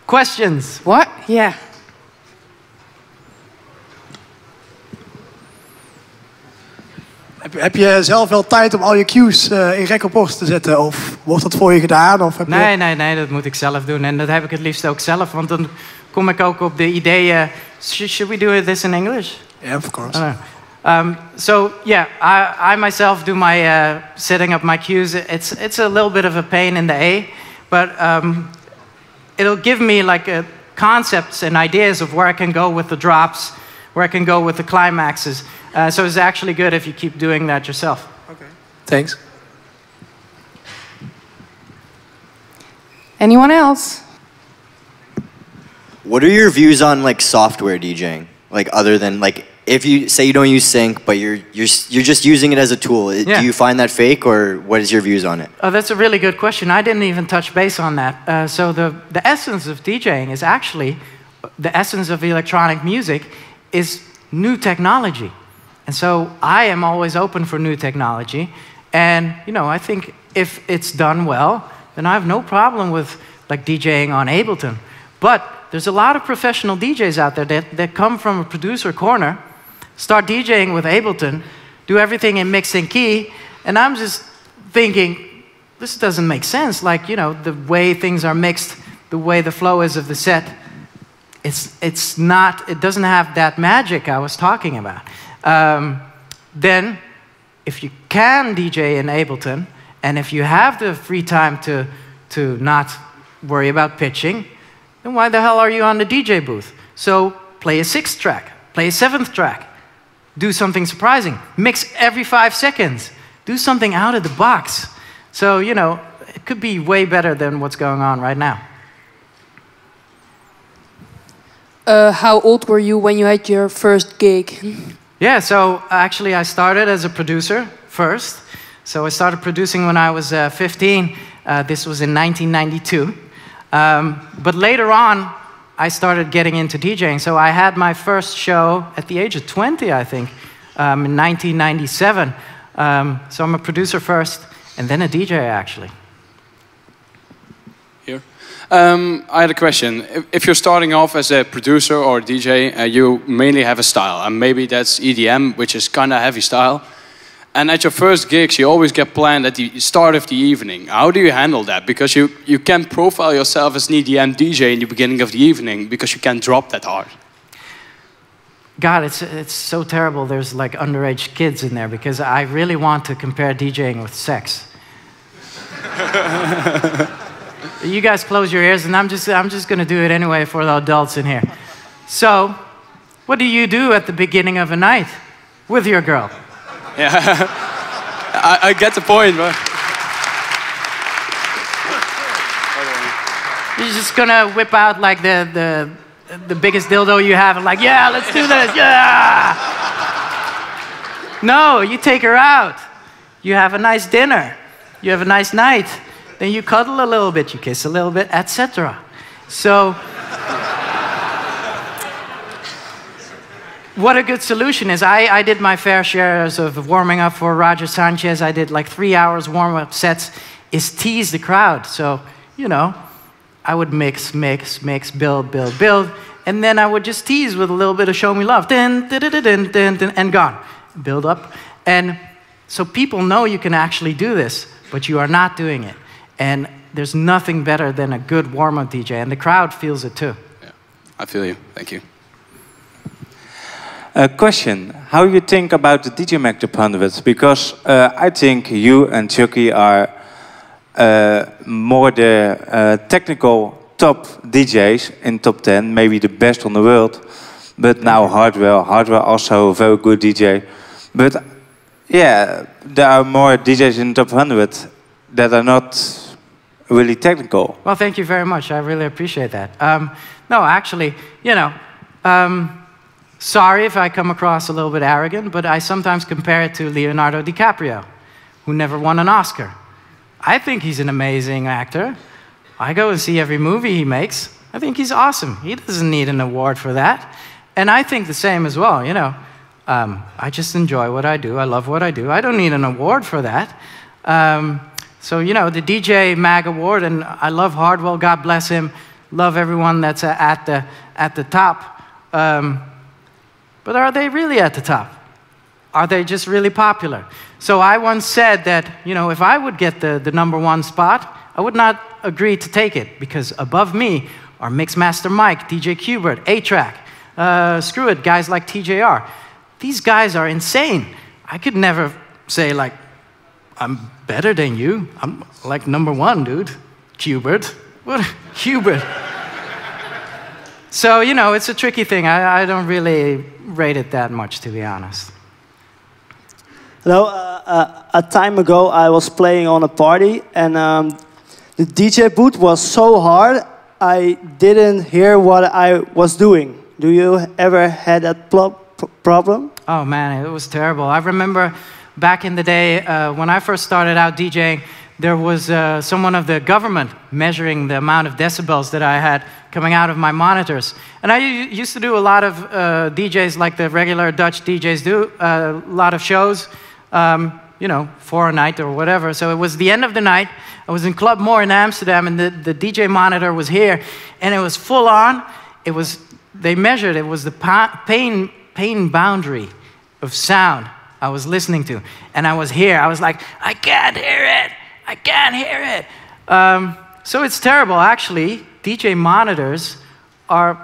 Questions? What? Yeah. Heb je zelf wel tijd om al je cues in rek op post te zetten? Of wordt dat voor je gedaan? Of heb nee, dat moet ik zelf doen. En dat heb ik het liefst ook zelf. Want dan kom ik ook op de ideeën. Should we do this in English? Yeah, of course. So yeah, I myself do my setting up my cues. It's a little bit of a pain in the A. But it'll give me like concepts and ideas of where I can go with the drops, where I can go with the climaxes. So it's actually good if you keep doing that yourself. Okay. Thanks. Anyone else? What are your views on like software DJing? Like other than like if you say you don't use sync, but you're just using it as a tool. Yeah. Do you find that fake, or what is your views on it? Oh, that's a really good question. I didn't even touch base on that. So the essence of DJing is actually, the essence of electronic music is new technology. And so I am always open for new technology. And, you know, I think if it's done well, then I have no problem with like DJing on Ableton. But there's a lot of professional DJs out there that come from a producer corner, start DJing with Ableton, do everything in mix and key, and I'm just thinking, this doesn't make sense. Like, you know, the way things are mixed, the way the flow is of the set, it doesn't have that magic I was talking about. Then, if you can DJ in Ableton, and if you have the free time to not worry about pitching, then why the hell are you on the DJ booth? So play a 6th track, play a 7th track, do something surprising, mix every 5 seconds, do something out of the box. So, you know, it could be way better than what's going on right now. How old were you when you had your first gig? Yeah, so actually I started as a producer first. So I started producing when I was 15. This was in 1992. But later on, I started getting into DJing. So I had my first show at the age of 20, I think, in 1997. So I'm a producer first. and then a DJ, actually. Here. I had a question. If you're starting off as a producer or a DJ, you mainly have a style, and maybe that's EDM, which is kind of heavy style. And at your first gigs, you always get planned at the start of the evening. How do you handle that? Because you can't profile yourself as an EDM DJ in the beginning of the evening because you can't drop that hard. God, it's so terrible there's like underage kids in there because I really want to compare DJing with sex. You guys close your ears and I'm just going to do it anyway for the adults in here. So, what do you do at the beginning of a night with your girl? Yeah, I get the point, but... You're just going to whip out like the biggest dildo you have and like, yeah, let's do this, yeah! No, you take her out. You have a nice dinner. You have a nice night. Then you cuddle a little bit, you kiss a little bit, etc. So, what a good solution is, I did my fair shares of warming up for Roger Sanchez. I did like 3 hours warm-up sets, is tease the crowd. So, you know, I would mix, build, and then I would just tease with a little bit of show me love, and gone. Build up. And so people know you can actually do this, but you are not doing it. And there's nothing better than a good warm-up DJ, and the crowd feels it too. Yeah, I feel you. Thank you. A question: how you think about the DJ Mag Top 100? Because I think you and Chucky are more the technical top DJs in top 10, maybe the best on the world. But now Hardwell also a very good DJ. But yeah, there are more DJs in top 100 that are not really technical. Well, thank you very much. I really appreciate that. No, actually, you know, sorry if I come across a little bit arrogant, but I sometimes compare it to Leonardo DiCaprio, who never won an Oscar. I think he's an amazing actor. I go and see every movie he makes. I think he's awesome. He doesn't need an award for that. And I think the same as well, you know. I just enjoy what I do. I love what I do. I don't need an award for that. So, you know, the DJ Mag Award, and I love Hardwell, God bless him. Love everyone that's at the top. But are they really at the top? Are they just really popular? So I once said that, you know, if I would get the #1 spot, I would not agree to take it, because above me are Mixmaster Mike, DJ Qbert, A-Track, screw it, guys like TJR. These guys are insane. I could never say, like, I'm better than you. I'm like #1, dude. Qbert. What? Qbert. So, you know, it's a tricky thing. I don't really rate it that much, to be honest. Hello. A time ago, I was playing on a party, and the DJ booth was so hard, I didn't hear what I was doing. Do you ever had that problem? Oh, man, it was terrible. I remember back in the day, when I first started out DJing, there was someone of the government measuring the amount of decibels that I had coming out of my monitors. And I used to do a lot of DJs like the regular Dutch DJs do, a lot of shows, you know, 4 a night or whatever. So it was the end of the night. I was in Club More in Amsterdam, and the DJ monitor was here, and it was full on. It was, they measured, it was the pain boundary of sound I was listening to. And I was here, I was like, I can't hear it. I can't hear it. So it's terrible, actually. DJ monitors are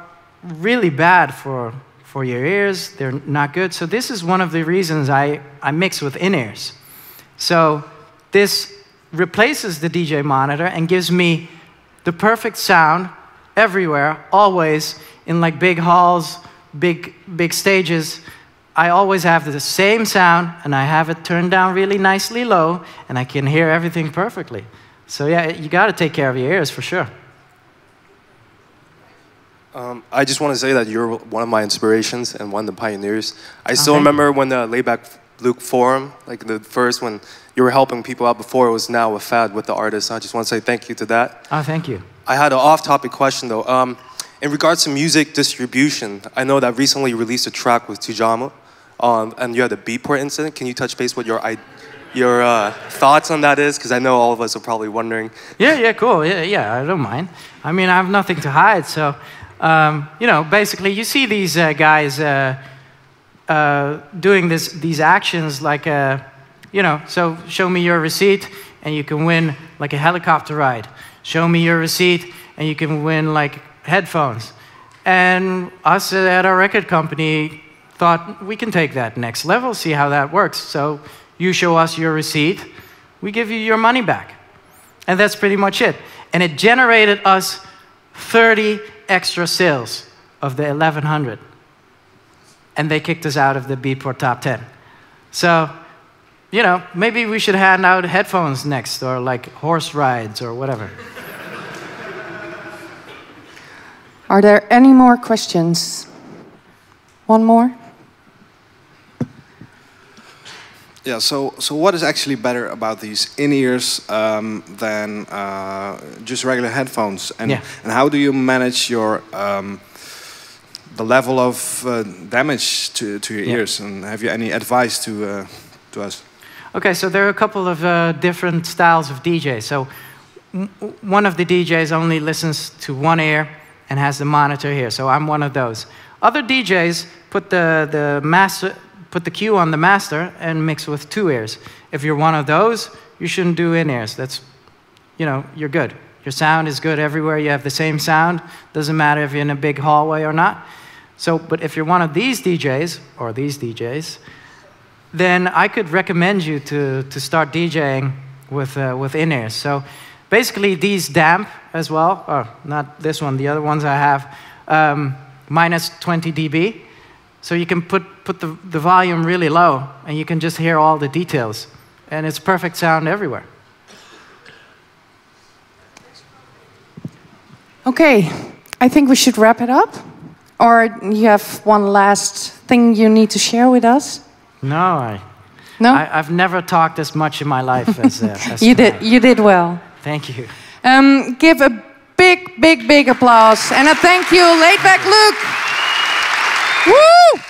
really bad for your ears. They're not good. So this is one of the reasons I mix with in-ears. So this replaces the DJ monitor and gives me the perfect sound everywhere, always, in like big halls, big stages. I always have the same sound, and I have it turned down really nicely low, and I can hear everything perfectly. So yeah, you got to take care of your ears for sure. I just want to say that you're one of my inspirations and one of the pioneers. I still remember when the Laidback Luke forum, like the first, when you were helping people out before it was now a fad with the artists. I just want to say thank you to that. Oh, thank you. I had an off-topic question though. In regards to music distribution, I know that recently you released a track with Tujama, and you had the Beatport incident. Can you touch base with your your thoughts on that is, because I know all of us are probably wondering. Yeah, cool. Yeah, I don't mind. I mean, I have nothing to hide, so you know, basically, you see these guys doing these actions, like you know, so show me your receipt, and you can win like a helicopter ride. Show me your receipt, and you can win like headphones. And us at our record company thought we can take that next level, see how that works. So you show us your receipt, we give you your money back. And that's pretty much it. And it generated us 30 extra sales of the 1100. And they kicked us out of the Beatport top 10. So, you know, maybe we should hand out headphones next, or like horse rides or whatever. Are there any more questions? One more? Yeah, so what is actually better about these in-ears than just regular headphones? And how do you manage your the level of damage to your ears? And have you any advice to us? Okay, so there are a couple of different styles of DJ. So one of the DJs only listens to one ear and has the monitor here. So I'm one of those. Other DJs put the cue on the master and mix with two ears. If you're one of those, you shouldn't do in-ears. That's, you know, you're good. Your sound is good everywhere. You have the same sound. Doesn't matter if you're in a big hallway or not. So, but if you're one of these DJs, or these DJs, then I could recommend you to start DJing with in-ears. So basically these damp as well, or not this one, the other ones I have, minus 20 dB. So you can put the volume really low, and you can just hear all the details. And it's perfect sound everywhere. Okay, I think we should wrap it up. Or you have one last thing you need to share with us? No, I've never talked as much in my life as you tonight. did. You did well. Thank you. Give a big applause and a thank you, Laidback Luke. Woo!